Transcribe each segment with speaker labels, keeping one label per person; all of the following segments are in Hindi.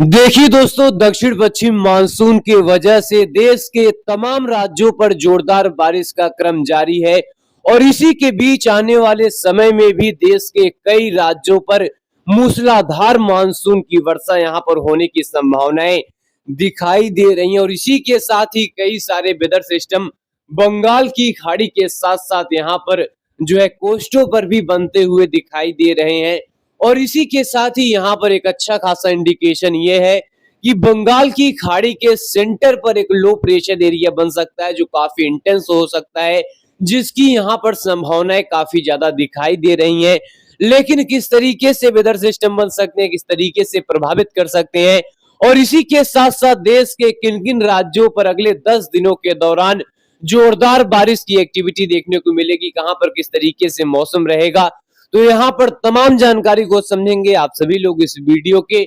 Speaker 1: देखिए दोस्तों, दक्षिण पश्चिम मानसून की वजह से देश के तमाम राज्यों पर जोरदार बारिश का क्रम जारी है और इसी के बीच आने वाले समय में भी देश के कई राज्यों पर मूसलाधार मानसून की वर्षा यहां पर होने की संभावनाएं दिखाई दे रही हैं और इसी के साथ ही कई सारे वेदर सिस्टम बंगाल की खाड़ी के साथ साथ यहां पर जो है कोस्टों पर भी बनते हुए दिखाई दे रहे हैं। और इसी के साथ ही यहाँ पर एक अच्छा खासा इंडिकेशन ये है कि बंगाल की खाड़ी के सेंटर पर एक लो प्रेशर एरिया बन सकता है जो काफी इंटेंस हो सकता है, जिसकी यहाँ पर संभावनाएं काफी ज्यादा दिखाई दे रही हैं। लेकिन किस तरीके से वेदर सिस्टम बन सकते हैं, किस तरीके से प्रभावित कर सकते हैं और इसी के साथ साथ देश के किन किन राज्यों पर अगले 10 दिनों के दौरान जोरदार बारिश की एक्टिविटी देखने को मिलेगी, कहां पर किस तरीके से मौसम रहेगा, तो यहाँ पर तमाम जानकारी को समझेंगे। आप सभी लोग इस वीडियो के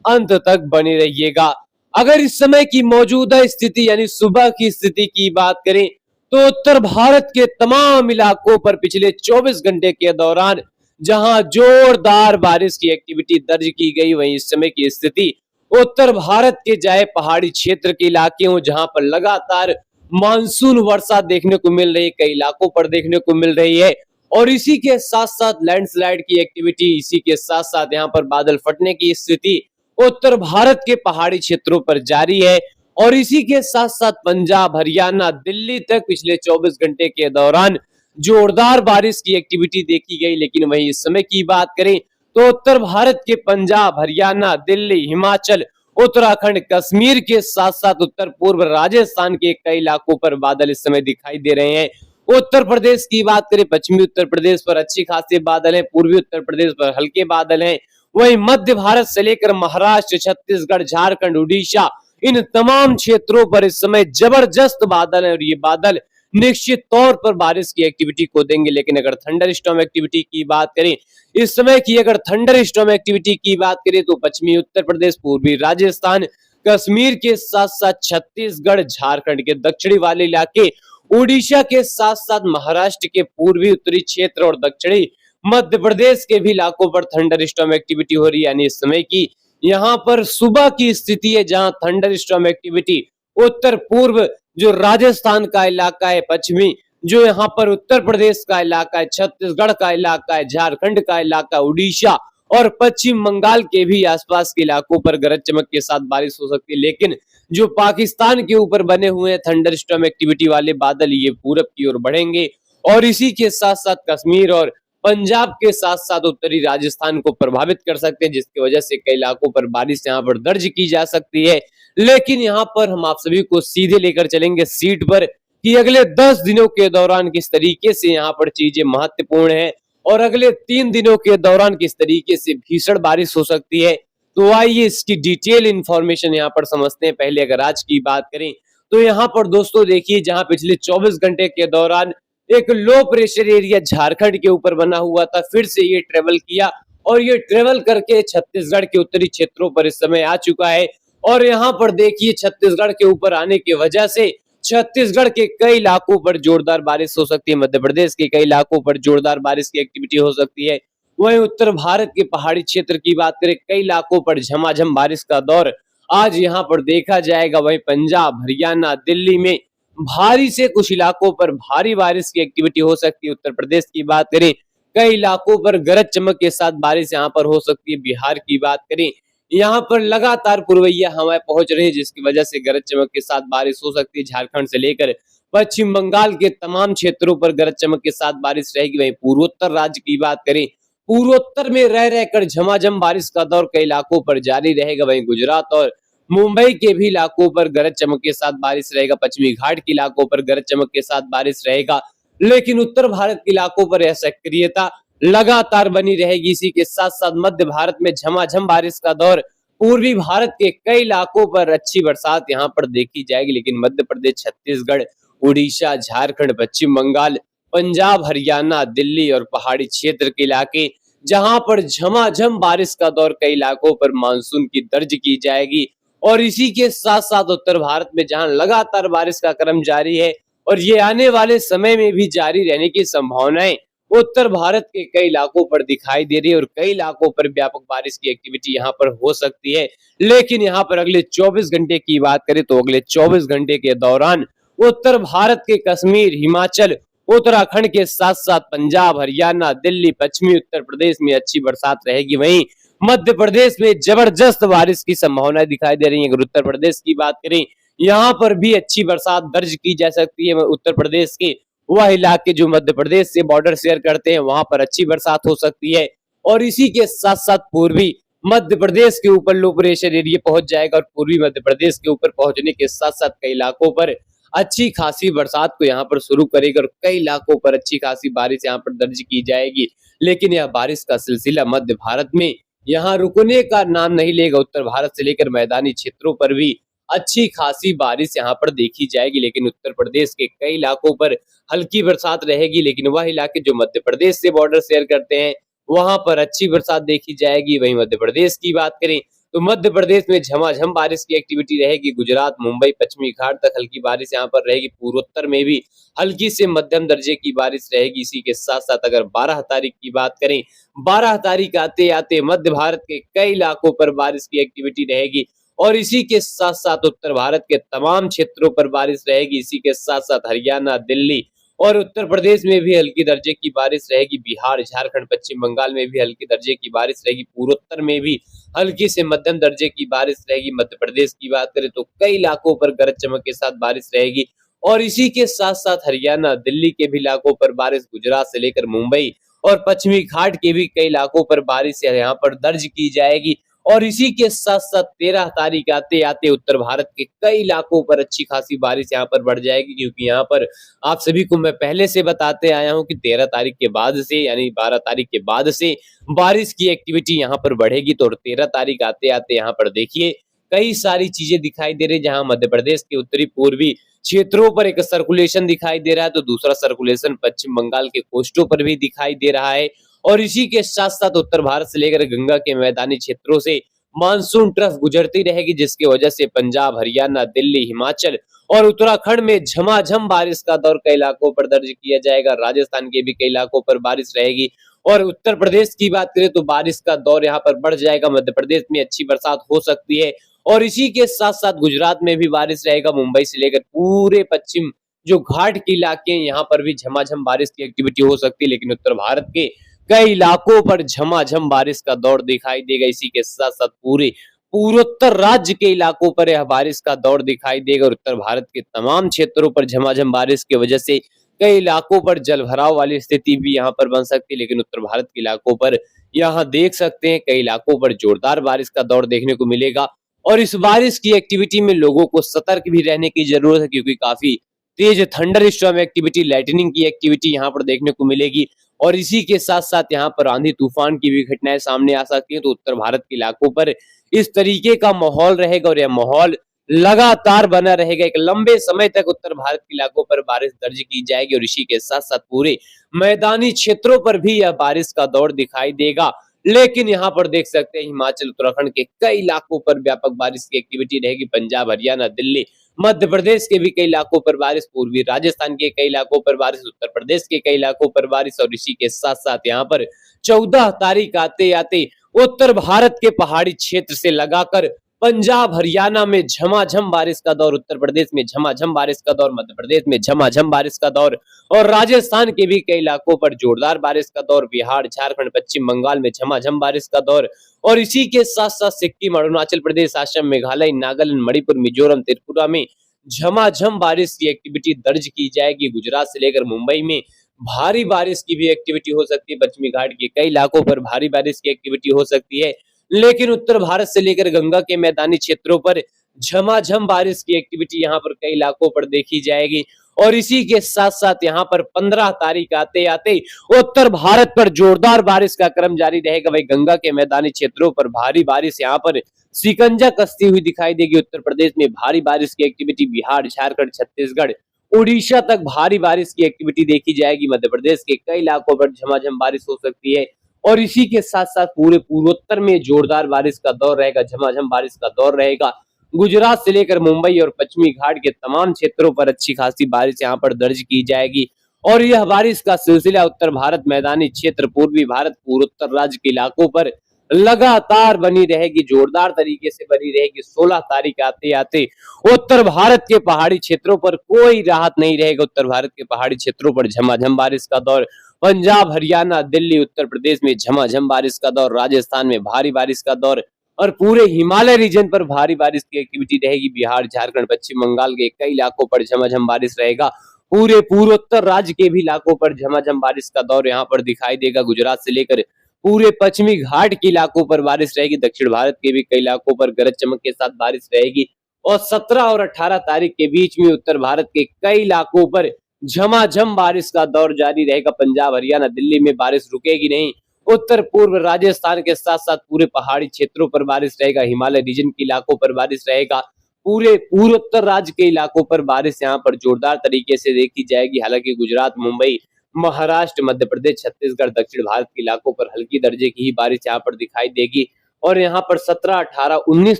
Speaker 1: अंत तक बने रहिएगा। अगर इस समय की मौजूदा स्थिति यानी सुबह की स्थिति की बात करें तो उत्तर भारत के तमाम इलाकों पर पिछले 24 घंटे के दौरान जहां जोरदार बारिश की एक्टिविटी दर्ज की गई, वहीं इस समय की स्थिति उत्तर भारत के चाहे पहाड़ी क्षेत्र के इलाके हों जहां पर लगातार मानसून वर्षा देखने को मिल रही है, कई इलाकों पर देखने को मिल रही है और इसी के साथ साथ लैंडस्लाइड की एक्टिविटी, इसी के साथ साथ यहाँ पर बादल फटने की स्थिति उत्तर भारत के पहाड़ी क्षेत्रों पर जारी है और इसी के साथ साथ पंजाब, हरियाणा, दिल्ली तक पिछले 24 घंटे के दौरान जोरदार बारिश की एक्टिविटी देखी गई। लेकिन वहीं इस समय की बात करें तो उत्तर भारत के पंजाब, हरियाणा, दिल्ली, हिमाचल, उत्तराखंड, कश्मीर के साथ साथ उत्तर पूर्व राजस्थान के कई इलाकों पर बादल इस समय दिखाई दे रहे हैं। उत्तर प्रदेश की बात करें, पश्चिमी उत्तर प्रदेश पर अच्छी खासी बादल हैं, पूर्वी उत्तर प्रदेश पर हल्के बादल हैं, वहीं मध्य भारत से लेकर महाराष्ट्र, छत्तीसगढ़, झारखंड, उड़ीसा, इन तमाम क्षेत्रों पर इस समय जबरदस्त बादल हैं और ये बादल निश्चित तौर पर बारिश की एक्टिविटी को देंगे। लेकिन अगर थंडर स्टॉर्म एक्टिविटी की बात करें, इस समय की अगर थंडर स्टॉर्म एक्टिविटी की बात करें तो पश्चिमी उत्तर प्रदेश, पूर्वी राजस्थान, कश्मीर के साथ साथ छत्तीसगढ़, झारखंड के दक्षिणी वाले इलाके, उड़ीसा के साथ साथ महाराष्ट्र के पूर्वी उत्तरी क्षेत्र और दक्षिणी मध्य प्रदेश के भी इलाकों पर थंडर स्टॉर्म एक्टिविटी हो रही है। यानी इस समय की यहाँ पर सुबह की स्थिति है जहां थंडर स्टॉर्म एक्टिविटी उत्तर पूर्व जो राजस्थान का इलाका है, पश्चिमी जो यहाँ पर उत्तर प्रदेश का इलाका है, छत्तीसगढ़ का इलाका है, झारखंड का इलाका, उड़ीसा और पश्चिम बंगाल के भी आसपास के इलाकों पर गरज चमक के साथ बारिश हो सकती है। लेकिन जो पाकिस्तान के ऊपर बने हुए हैं थंडर स्टॉर्म एक्टिविटी वाले बादल, ये पूरब की ओर बढ़ेंगे और इसी के साथ साथ कश्मीर और पंजाब के साथ साथ उत्तरी राजस्थान को प्रभावित कर सकते हैं, जिसकी वजह से कई इलाकों पर बारिश यहाँ पर दर्ज की जा सकती है। लेकिन यहाँ पर हम आप सभी को सीधे लेकर चलेंगे सीट पर कि अगले 10 दिनों के दौरान किस तरीके से यहाँ पर चीजें महत्वपूर्ण है और अगले 3 दिनों के दौरान किस तरीके से भीषण बारिश हो सकती है। तो आइए इसकी डिटेल इंफॉर्मेशन यहाँ पर समझते हैं। पहले अगर आज की बात करें तो यहाँ पर दोस्तों देखिए, जहां पिछले 24 घंटे के दौरान एक लो प्रेशर एरिया झारखंड के ऊपर बना हुआ था, फिर से ये ट्रेवल किया और ये ट्रेवल करके छत्तीसगढ़ के उत्तरी क्षेत्रों पर इस समय आ चुका है। और यहाँ पर देखिए, छत्तीसगढ़ के ऊपर आने की वजह से छत्तीसगढ़ के कई इलाकों पर जोरदार बारिश हो सकती है, मध्य प्रदेश के कई इलाकों पर जोरदार बारिश की एक्टिविटी हो सकती है। वहीं उत्तर भारत के पहाड़ी क्षेत्र की बात करें, कई इलाकों पर झमाझम बारिश का दौर आज यहाँ पर देखा जाएगा। वहीं पंजाब, हरियाणा, दिल्ली में भारी से कुछ इलाकों पर भारी बारिश की एक्टिविटी हो सकती है। उत्तर प्रदेश की बात करें, कई इलाकों पर गरज चमक के साथ बारिश यहाँ पर हो सकती है। बिहार की बात करें, यहाँ पर लगातार पूर्वैया हवाएं पहुंच रही है, जिसकी वजह से गरज चमक के साथ बारिश हो सकती है। झारखंड से लेकर पश्चिम बंगाल के तमाम क्षेत्रों पर गरज चमक के साथ बारिश रहेगी। वहीं पूर्वोत्तर राज्य की बात करें, पूर्वोत्तर में रह रहकर झमाझम बारिश का दौर कई इलाकों पर जारी रहेगा। वहीं गुजरात और मुंबई के भी इलाकों पर गरज चमक के साथ बारिश रहेगा। पश्चिमी घाट के इलाकों पर गरज चमक के साथ बारिश रहेगा। लेकिन उत्तर भारत के इलाकों पर यह सक्रियता लगातार बनी रहेगी। इसी के साथ साथ मध्य भारत में झमाझम बारिश का दौर, पूर्वी भारत के कई इलाकों पर अच्छी बरसात यहाँ पर देखी जाएगी। लेकिन मध्य प्रदेश, छत्तीसगढ़, उड़ीसा, झारखंड, पश्चिम बंगाल, पंजाब, हरियाणा, दिल्ली और पहाड़ी क्षेत्र के इलाके जहां पर झमाझम बारिश का दौर कई इलाकों पर मानसून की दर्ज की जाएगी। और इसी के साथ साथ उत्तर भारत में जहां लगातार बारिश का क्रम जारी है और ये आने वाले समय में भी जारी रहने की संभावनाएं उत्तर भारत के कई इलाकों पर दिखाई दे रही है और कई इलाकों पर व्यापक बारिश की एक्टिविटी यहाँ पर हो सकती है। लेकिन यहाँ पर अगले 24 घंटे की बात करें तो अगले 24 घंटे के दौरान उत्तर भारत के कश्मीर, हिमाचल, उत्तराखंड के साथ साथ पंजाब, हरियाणा, दिल्ली, पश्चिमी उत्तर प्रदेश में अच्छी बरसात रहेगी। वहीं मध्य प्रदेश में जबरदस्त बारिश की संभावनाएं दिखाई दे रही है। अगर उत्तर प्रदेश की बात करें, यहाँ पर भी अच्छी बरसात दर्ज की जा सकती है। उत्तर प्रदेश के वह इलाके जो मध्य प्रदेश से बॉर्डर शेयर करते हैं, वहां पर अच्छी बरसात हो सकती है। और इसी के साथ साथ पूर्वी मध्य प्रदेश के ऊपर लो प्रेशर एरिया पहुंच जाएगा और पूर्वी मध्य प्रदेश के ऊपर पहुंचने के साथ साथ कई इलाकों पर अच्छी खासी बरसात को यहाँ पर शुरू करेगा और कई इलाकों पर अच्छी खासी बारिश यहाँ पर दर्ज की जाएगी। लेकिन यह बारिश का सिलसिला मध्य भारत में यहाँ रुकने का नाम नहीं लेगा। उत्तर भारत से लेकर मैदानी क्षेत्रों पर भी अच्छी खासी बारिश यहाँ पर देखी जाएगी। लेकिन उत्तर प्रदेश के कई इलाकों पर हल्की बरसात रहेगी। लेकिन वह इलाके जो मध्य प्रदेश से बॉर्डर शेयर करते हैं, वहां पर अच्छी बरसात देखी जाएगी। वहीं मध्य प्रदेश की बात करें तो मध्य प्रदेश में झमाझम बारिश की एक्टिविटी रहेगी। गुजरात, मुंबई, पश्चिमी घाट तक हल्की बारिश यहाँ पर रहेगी। पूर्वोत्तर में भी हल्की से मध्यम दर्जे की बारिश रहेगी। इसी के साथ साथ अगर 12 तारीख की बात करें, 12 तारीख आते आते मध्य भारत के कई इलाकों पर बारिश की एक्टिविटी रहेगी और इसी के साथ साथ उत्तर भारत के तमाम क्षेत्रों पर बारिश रहेगी। इसी के साथ साथ हरियाणा, दिल्ली और उत्तर प्रदेश में भी हल्की दर्जे की बारिश रहेगी। बिहार, झारखंड, पश्चिम बंगाल में भी हल्की दर्जे की बारिश रहेगी। पूर्वोत्तर में भी हल्की से मध्यम दर्जे की बारिश रहेगी। मध्य प्रदेश की बात करें तो कई इलाकों पर गरज चमक के साथ बारिश रहेगी और इसी के साथ साथ हरियाणा, दिल्ली के भी इलाकों पर बारिश, गुजरात से लेकर मुंबई और पश्चिमी घाट के भी कई इलाकों पर बारिश यहाँ पर दर्ज की जाएगी। और इसी के साथ साथ 13 तारीख आते आते उत्तर भारत के कई इलाकों पर अच्छी खासी बारिश यहाँ पर बढ़ जाएगी। क्योंकि यहाँ पर आप सभी को मैं पहले से बताते आया हूँ कि 13 तारीख के बाद से यानी 12 तारीख के बाद से बारिश की एक्टिविटी यहाँ पर बढ़ेगी। तो 13 तारीख आते आते यहाँ पर देखिए कई सारी चीजें दिखाई दे रही है। जहाँ मध्य प्रदेश के उत्तरी पूर्वी क्षेत्रों पर एक सर्कुलेशन दिखाई दे रहा है तो दूसरा सर्कुलेशन पश्चिम बंगाल के कोस्टों पर भी दिखाई दे रहा है। और इसी के साथ साथ उत्तर भारत से लेकर गंगा के मैदानी क्षेत्रों से मानसून ट्रफ गुजरती रहेगी, जिसकी वजह से पंजाब, हरियाणा, दिल्ली, हिमाचल और उत्तराखंड में झमाझम बारिश का दौर कई इलाकों पर दर्ज किया जाएगा। राजस्थान के भी कई इलाकों पर बारिश रहेगी। और उत्तर प्रदेश की बात करें तो बारिश का दौर यहाँ पर बढ़ जाएगा। मध्य प्रदेश में अच्छी बरसात हो सकती है और इसी के साथ साथ गुजरात में भी बारिश रहेगा। मुंबई से लेकर पूरे पश्चिम जो घाट के इलाके हैं, यहाँ पर भी झमाझम बारिश की एक्टिविटी हो सकती है। लेकिन उत्तर भारत के कई इलाकों पर झमाझम बारिश का दौर दिखाई देगा। इसी के साथ साथ पूरे पूर्वोत्तर राज्य के इलाकों पर यह बारिश का दौर दिखाई देगा और उत्तर भारत के तमाम क्षेत्रों पर झमाझम बारिश की वजह से कई इलाकों पर जलभराव वाली स्थिति भी यहाँ पर बन सकती है। लेकिन उत्तर भारत के इलाकों पर यहाँ देख सकते हैं कई इलाकों पर जोरदार बारिश का दौर देखने को मिलेगा। और इस बारिश की एक्टिविटी में लोगों को सतर्क भी रहने की जरूरत है, क्योंकि काफी तेज थंडर स्टॉर्म एक्टिविटी, लाइटनिंग की एक्टिविटी यहाँ पर देखने को मिलेगी। और इसी के साथ साथ यहाँ पर आंधी तूफान की भी घटनाएं सामने आ सकती हैं। तो उत्तर भारत के इलाकों पर इस तरीके का माहौल रहेगा और यह माहौल लगातार बना रहेगा। एक लंबे समय तक उत्तर भारत के इलाकों पर बारिश दर्ज की जाएगी और इसी के साथ साथ पूरे मैदानी क्षेत्रों पर भी यह बारिश का दौर दिखाई देगा। लेकिन यहाँ पर देख सकते हैं हिमाचल, उत्तराखंड के कई इलाकों पर व्यापक बारिश की एक्टिविटी रहेगी। पंजाब, हरियाणा, दिल्ली, मध्य प्रदेश के भी कई इलाकों पर बारिश, पूर्वी राजस्थान के कई इलाकों पर बारिश, उत्तर प्रदेश के कई इलाकों पर बारिश। और इसी के साथ साथ यहाँ पर 14 तारीख आते आते उत्तर भारत के पहाड़ी क्षेत्र से लगाकर पंजाब, हरियाणा में झमाझम बारिश का दौर, उत्तर प्रदेश में झमाझम बारिश का दौर, मध्य प्रदेश में झमाझम बारिश का दौर और राजस्थान के भी कई इलाकों पर जोरदार बारिश का दौर, बिहार, झारखंड, पश्चिम बंगाल में झमाझम बारिश का दौर। और इसी के साथ साथ सिक्किम, अरुणाचल प्रदेश, असम, मेघालय, नागालैंड, मणिपुर, मिजोरम, त्रिपुरा में झमाझम बारिश की एक्टिविटी दर्ज की जाएगी। गुजरात से लेकर मुंबई में भारी बारिश की भी एक्टिविटी हो सकती है। पश्चिमी घाट के कई इलाकों पर भारी बारिश की एक्टिविटी हो सकती है। लेकिन उत्तर भारत से लेकर गंगा के मैदानी क्षेत्रों पर झमाझम बारिश की एक्टिविटी यहाँ पर कई इलाकों पर देखी जाएगी। और इसी के साथ साथ यहाँ पर 15 तारीख आते आते उत्तर भारत पर जोरदार बारिश का क्रम जारी रहेगा। वही गंगा के मैदानी क्षेत्रों पर भारी बारिश यहाँ पर शिकंजा कसती हुई दिखाई देगी। उत्तर प्रदेश में भारी बारिश की एक्टिविटी, बिहार, झारखंड, छत्तीसगढ़, उड़ीसा तक भारी बारिश की एक्टिविटी देखी जाएगी। मध्य प्रदेश के कई इलाकों पर झमाझम बारिश हो सकती है। और इसी के साथ साथ पूरे पूर्वोत्तर में जोरदार बारिश का दौर रहेगा, झमाझम बारिश का दौर रहेगा। गुजरात से लेकर मुंबई और पश्चिमी घाट के तमाम क्षेत्रों पर अच्छी खासी बारिश यहाँ पर दर्ज की जाएगी। और यह बारिश का सिलसिला उत्तर भारत, मैदानी क्षेत्र, पूर्वी भारत, पूर्वोत्तर राज्य के इलाकों पर लगातार बनी रहेगी, जोरदार तरीके से बनी रहेगी। 16 तारीख आते आते उत्तर भारत के पहाड़ी क्षेत्रों पर कोई राहत नहीं रहेगा। उत्तर भारत के पहाड़ी क्षेत्रों पर झमाझम बारिश का दौर, पंजाब, हरियाणा, दिल्ली, उत्तर प्रदेश में झमाझम बारिश का दौर, राजस्थान में भारी बारिश का दौर और पूरे हिमालय रीजन पर भारी बारिश की एक्टिविटी रहेगी। बिहार, झारखंड, पश्चिम बंगाल के कई इलाकों पर झमाझम बारिश रहेगा। पूरे पूर्वोत्तर राज्य के भी इलाकों पर झमाझम बारिश का दौर यहाँ पर दिखाई देगा। गुजरात से लेकर पूरे पश्चिमी घाट के इलाकों पर बारिश रहेगी। दक्षिण भारत के भी कई इलाकों पर गरज चमक के साथ बारिश रहेगी और 17 और 18 तारीख के बीच में उत्तर भारत के कई इलाकों पर झमाझम बारिश का दौर जारी रहेगा। पंजाब, हरियाणा, दिल्ली में बारिश रुकेगी नहीं। उत्तर पूर्व राजस्थान के साथ साथ पूरे पहाड़ी क्षेत्रों पर बारिश रहेगा। हिमालय रीजन के इलाकों पर बारिश रहेगा। पूरे पूर्वोत्तर राज्य के इलाकों पर बारिश यहाँ पर जोरदार तरीके से देखी जाएगी। हालांकि गुजरात, मुंबई, महाराष्ट्र, मध्य प्रदेश, छत्तीसगढ़, दक्षिण भारत के इलाकों पर हल्की दर्जे की ही बारिश यहाँ पर दिखाई देगी। और यहाँ पर 17, 18, 19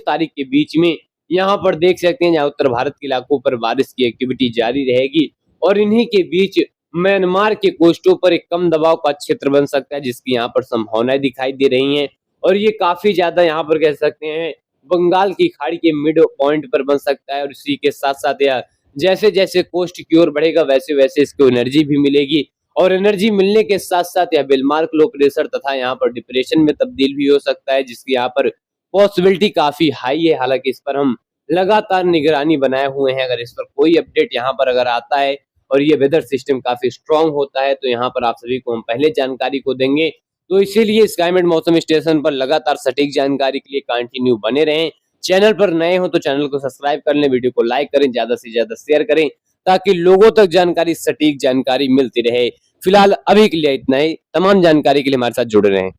Speaker 1: तारीख के बीच में यहाँ पर देख सकते हैं जहाँ उत्तर भारत के इलाकों पर बारिश की एक्टिविटी जारी रहेगी। और इन्हीं के बीच म्यांमार के कोस्टों पर एक कम दबाव का क्षेत्र बन सकता है, जिसकी यहाँ पर संभावनाएं दिखाई दे रही हैं। और ये काफी ज्यादा यहाँ पर कह सकते हैं बंगाल की खाड़ी के मिड पॉइंट पर बन सकता है। और इसी के साथ साथ यह जैसे जैसे कोस्ट की ओर बढ़ेगा वैसे वैसे इसको एनर्जी भी मिलेगी। और एनर्जी मिलने के साथ साथ यह बिलमार्क लो प्रेशर तथा यहाँ पर डिप्रेशन में तब्दील भी हो सकता है, जिसकी यहाँ पर पॉसिबिलिटी काफी हाई है। हालांकि इस पर हम लगातार निगरानी बनाए हुए हैं। अगर इस पर कोई अपडेट यहाँ पर अगर आता है और ये वेदर सिस्टम काफी स्ट्रांग होता है तो यहाँ पर आप सभी को हम पहले जानकारी को देंगे। तो इसीलिए स्काईमेट मौसम स्टेशन पर लगातार सटीक जानकारी के लिए कंटिन्यू बने रहें। चैनल पर नए हो तो चैनल को सब्सक्राइब कर लें, वीडियो को लाइक करें, ज्यादा से ज्यादा शेयर करें ताकि लोगों तक जानकारी, सटीक जानकारी मिलती रहे। फिलहाल अभी के लिए इतना ही। तमाम जानकारी के लिए हमारे साथ जुड़े रहें।